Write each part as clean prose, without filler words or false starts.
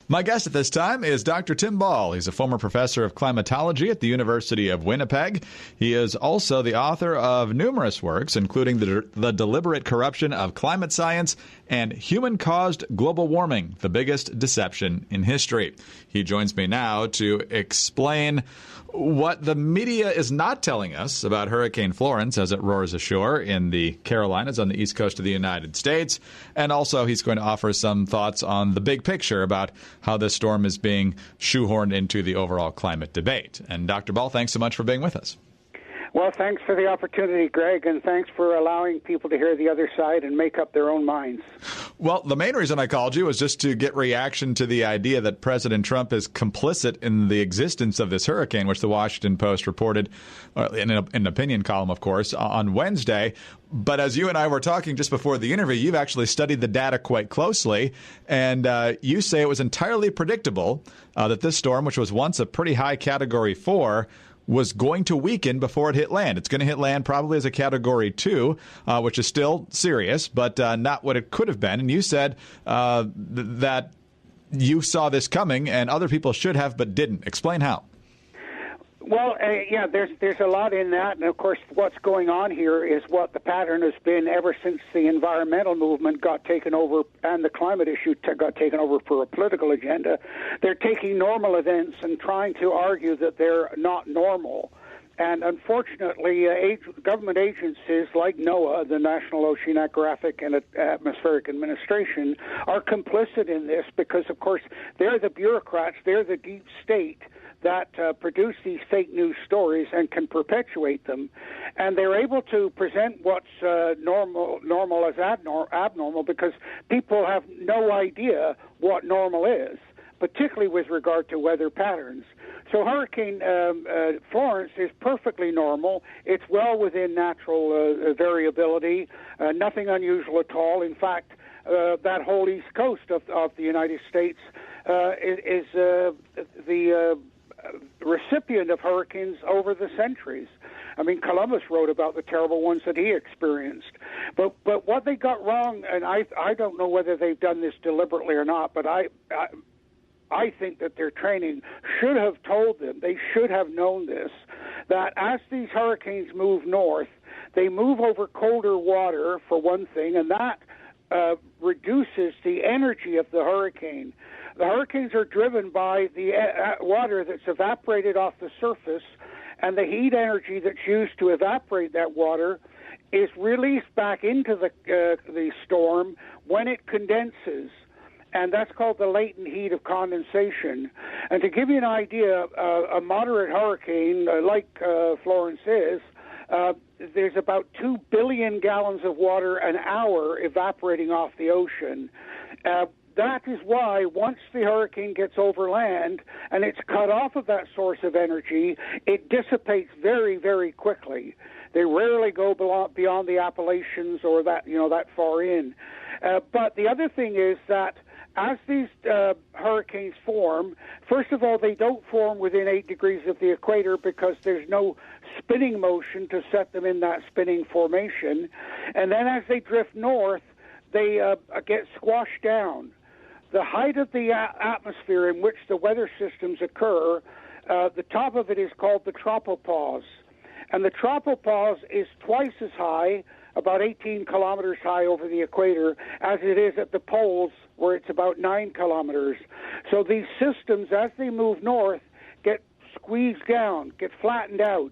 My guest at this time is Dr. Tim Ball. He's a former professor of climatology at the University of Winnipeg. He is also the author of numerous works, including The Deliberate Corruption of Climate Science and Human-Caused Global Warming, the Biggest Deception in History. He joins me now to explain what the media is not telling us about Hurricane Florence as it roars ashore in the Carolinas on the east coast of the United States. And also he's going to offer some thoughts on the big picture about how this storm is being shoehorned into the overall climate debate. And Dr. Ball, thanks so much for being with us. Well, thanks for the opportunity, Greg, and thanks for allowing people to hear the other side and make up their own minds. Well, the main reason I called you was just to get reaction to the idea that President Trump is complicit in the existence of this hurricane, which the Washington Post reported in an opinion column, of course, on Wednesday. But as you and I were talking just before the interview, you've actually studied the data quite closely, and you say it was entirely predictable that this storm, which was once a pretty high Category 4, was going to weaken before it hit land. It's going to hit land probably as a Category 2, which is still serious, but not what it could have been. And you said that you saw this coming and other people should have but didn't. Explain how. Well, yeah, there's a lot in that, and of course what's going on here is what the pattern has been ever since the environmental movement got taken over and the climate issue got taken over for a political agenda. They're taking normal events and trying to argue that they're not normal. And unfortunately, government agencies like NOAA, the National Oceanographic and Atmospheric Administration, are complicit in this because, of course, they're the bureaucrats, they're the deep state that produce these fake news stories and can perpetuate them. And they're able to present what's normal as abnormal because people have no idea what normal is, particularly with regard to weather patterns. So Hurricane Florence is perfectly normal. It's well within natural variability, nothing unusual at all. In fact, that whole east coast of the United States is the recipient of hurricanes over the centuries. I mean, Columbus wrote about the terrible ones that he experienced. But what they got wrong, and I don't know whether they've done this deliberately or not, but I think that their training should have told them, they should have known this, that as these hurricanes move north, they move over colder water, for one thing, and that reduces the energy of the hurricane. The hurricanes are driven by the water that's evaporated off the surface, and the heat energy that's used to evaporate that water is released back into the storm when it condenses. And that's called the latent heat of condensation. And to give you an idea, a moderate hurricane like Florence is, there's about 2 billion gallons of water an hour evaporating off the ocean. That is why once the hurricane gets over land and it's cut off of that source of energy, it dissipates very, very quickly. They rarely go beyond the Appalachians or that far in. But the other thing is that as these hurricanes form, first of all, they don't form within 8 degrees of the equator because there's no spinning motion to set them in that spinning formation. And then as they drift north, they get squashed down. The height of the atmosphere in which the weather systems occur, the top of it is called the tropopause. And the tropopause is twice as high, about 18 kilometers high over the equator, as it is at the poles, where it's about 9 kilometers. So these systems, as they move north, get squeezed down, get flattened out.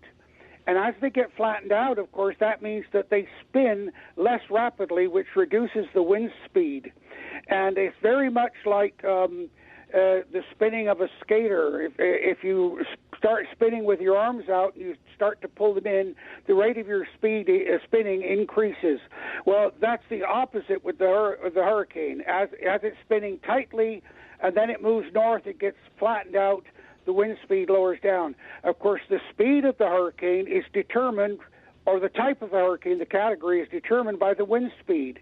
And as they get flattened out, of course, that means that they spin less rapidly, which reduces the wind speed. And it's very much like the spinning of a skater. If you start spinning with your arms out and you start to pull them in, the rate of your spinning increases. Well, that's the opposite with the hurricane. As it's spinning tightly and then it moves north, it gets flattened out, the wind speed lowers down. Of course, the speed of the hurricane is determined, or the type of the hurricane, the category, is determined by the wind speed.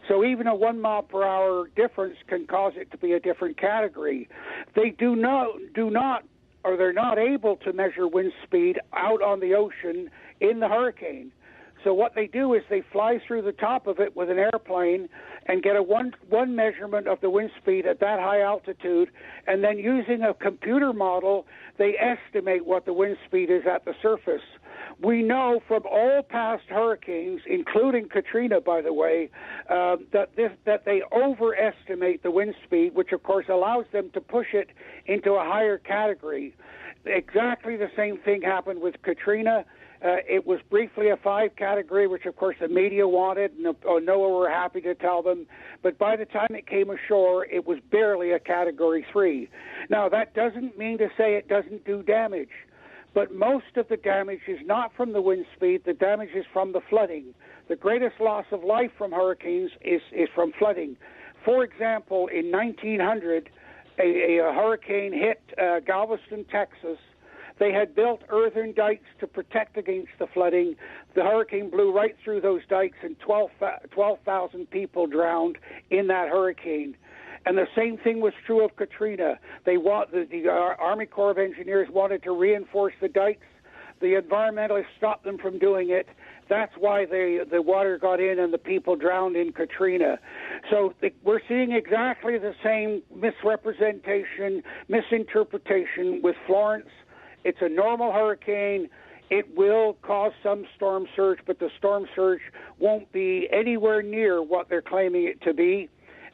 So even a 1 mile per hour difference can cause it to be a different category. They do not, or they're not able to measure wind speed out on the ocean in the hurricane. So what they do is they fly through the top of it with an airplane and get a one measurement of the wind speed at that high altitude, and then using a computer model, they estimate what the wind speed is at the surface. We know from all past hurricanes, including Katrina, by the way, that they overestimate the wind speed, which of course allows them to push it into a higher category. Exactly the same thing happened with Katrina. It was briefly a 5 category, which of course the media wanted, and NOAA were happy to tell them. But by the time it came ashore, it was barely a category 3. Now, that doesn't mean to say it doesn't do damage. But most of the damage is not from the wind speed. The damage is from the flooding. The greatest loss of life from hurricanes is from flooding. For example, in 1900, a hurricane hit Galveston, Texas. They had built earthen dikes to protect against the flooding. The hurricane blew right through those dikes, and 12,000 people drowned in that hurricane. And the same thing was true of Katrina. The Army Corps of Engineers wanted to reinforce the dikes. The environmentalists stopped them from doing it. That's why the water got in and the people drowned in Katrina. So we're seeing exactly the same misrepresentation, misinterpretation with Florence. It's a normal hurricane. It will cause some storm surge, but the storm surge won't be anywhere near what they're claiming it to be.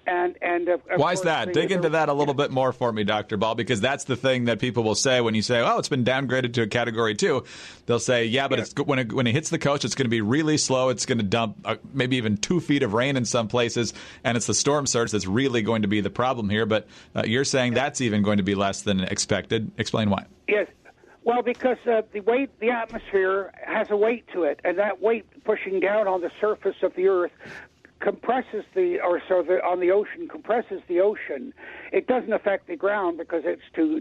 Why is that? Dig into that a little bit more for me, Dr. Ball, because that's the thing that people will say when you say, oh, it's been downgraded to a Category 2. They'll say, yeah, but it's when it hits the coast, it's going to be really slow. It's going to dump maybe even 2 feet of rain in some places, and it's the storm surge that's really going to be the problem here. But you're saying that's even going to be less than expected. Explain why. Yes. Well, because the atmosphere has a weight to it, and that weight pushing down on the surface of the Earth compresses on the ocean compresses the ocean. It doesn't affect the ground because it's too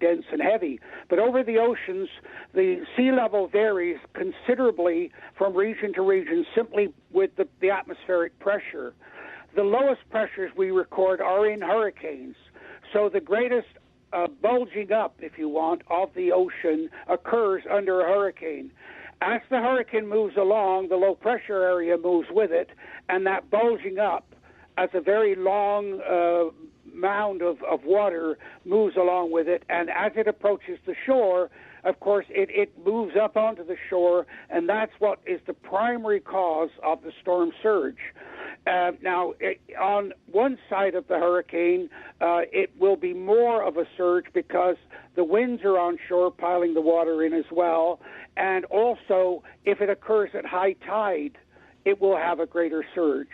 dense and heavy. But over the oceans, the sea level varies considerably from region to region simply with the atmospheric pressure. The lowest pressures we record are in hurricanes. So the greatest bulging up, if you want, of the ocean occurs under a hurricane. As the hurricane moves along, the low-pressure area moves with it, and that bulging up as a very long mound of water moves along with it, and as it approaches the shore, of course, it moves up onto the shore, and that's what is the primary cause of the storm surge. Now, on one side of the hurricane, it will be more of a surge because the winds are on shore piling the water in as well. And also, if it occurs at high tide, it will have a greater surge.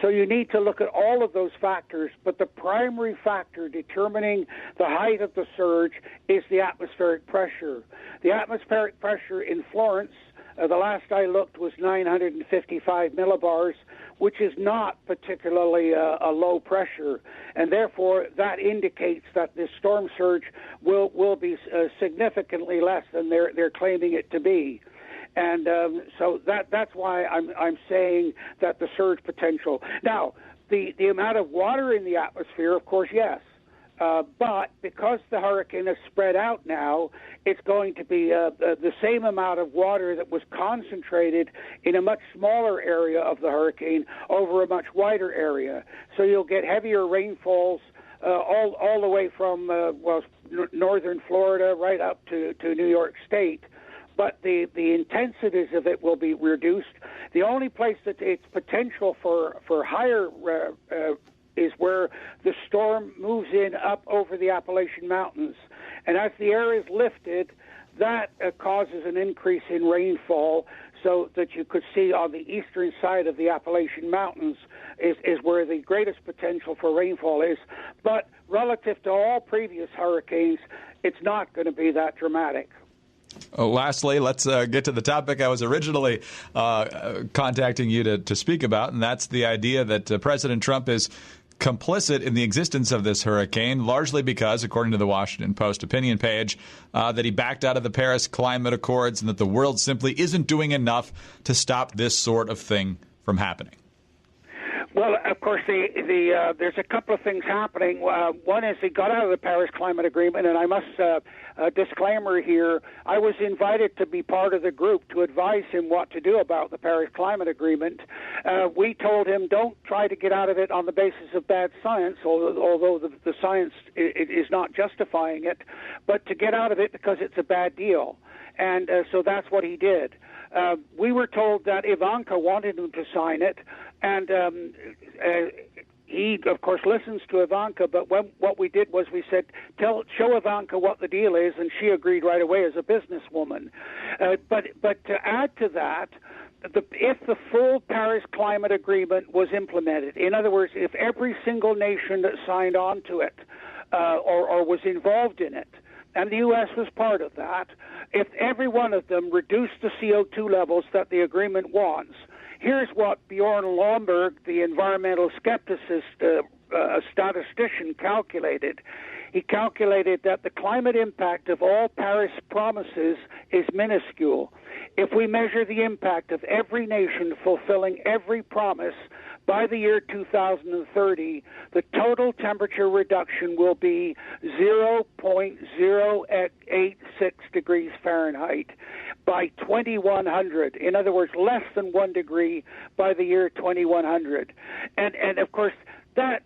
So you need to look at all of those factors, but the primary factor determining the height of the surge is the atmospheric pressure. The atmospheric pressure in Florence, the last I looked, was 955 millibars, which is not particularly a low pressure, and therefore that indicates that this storm surge will be significantly less than they're claiming it to be. And so that's why I'm saying that the surge potential. Now, the amount of water in the atmosphere, of course, yes. But because the hurricane is spread out now, it's going to be the same amount of water that was concentrated in a much smaller area of the hurricane over a much wider area. So you'll get heavier rainfalls all the way from northern Florida right up to New York State. But the intensities of it will be reduced. The only place that it's potential for higher is where the storm moves in up over the Appalachian Mountains. And as the air is lifted, that causes an increase in rainfall, so that you could see on the eastern side of the Appalachian Mountains is where the greatest potential for rainfall is. But relative to all previous hurricanes, it's not going to be that dramatic. Lastly, let's get to the topic I was originally contacting you to speak about, and that's the idea that President Trump is complicit in the existence of this hurricane, largely because, according to the Washington Post opinion page, that he backed out of the Paris Climate Accords and that the world simply isn't doing enough to stop this sort of thing from happening. Well, of course, there's a couple of things happening. One is he got out of the Paris Climate Agreement, and I must disclaimer here, I was invited to be part of the group to advise him what to do about the Paris Climate Agreement. We told him don't try to get out of it on the basis of bad science, although the science is not justifying it, but to get out of it because it's a bad deal. And so that's what he did. We were told that Ivanka wanted him to sign it, and he, of course, listens to Ivanka, but what we did was we said, show Ivanka what the deal is, and she agreed right away as a businesswoman. But to add to that, if the full Paris Climate Agreement was implemented, in other words, if every single nation that signed on to it or was involved in it, and the U.S. was part of that, if every one of them reduced the CO2 levels that the agreement wants, here's what Bjorn Lomborg, the environmental skepticist, statistician, calculated. He calculated that the climate impact of all Paris promises is minuscule. If we measure the impact of every nation fulfilling every promise, by the year 2030, the total temperature reduction will be 0.086 degrees Fahrenheit by 2100. In other words, less than 1 degree by the year 2100. And of course, that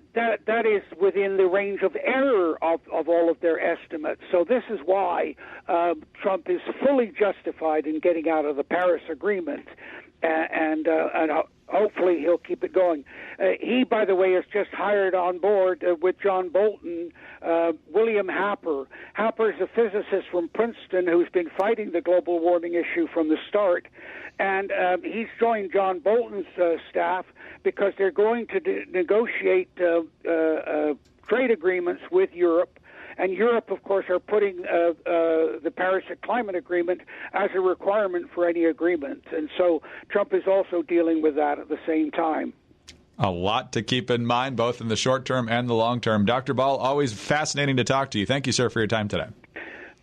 is within the range of error of all of their estimates. So this is why Trump is fully justified in getting out of the Paris Agreement, and hopefully he'll keep it going. He, by the way, has just hired on board with John Bolton, William Happer. Happer is a physicist from Princeton who's been fighting the global warming issue from the start. And he's joined John Bolton's staff because they're going to negotiate trade agreements with Europe. And Europe, of course, are putting the Paris Climate Agreement as a requirement for any agreement. And so Trump is also dealing with that at the same time. A lot to keep in mind, both in the short term and the long term. Dr. Ball, always fascinating to talk to you. Thank you, sir, for your time today.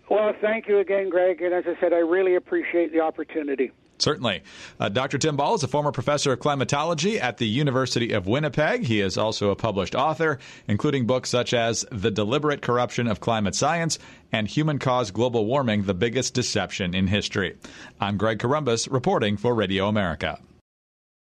Well, thank you again, Greg. And as I said, I really appreciate the opportunity. Certainly. Dr. Tim Ball is a former professor of climatology at the University of Winnipeg. He is also a published author, including books such as The Deliberate Corruption of Climate Science and Human-Caused Global Warming, The Biggest Deception in History. I'm Greg Corombos, reporting for Radio America.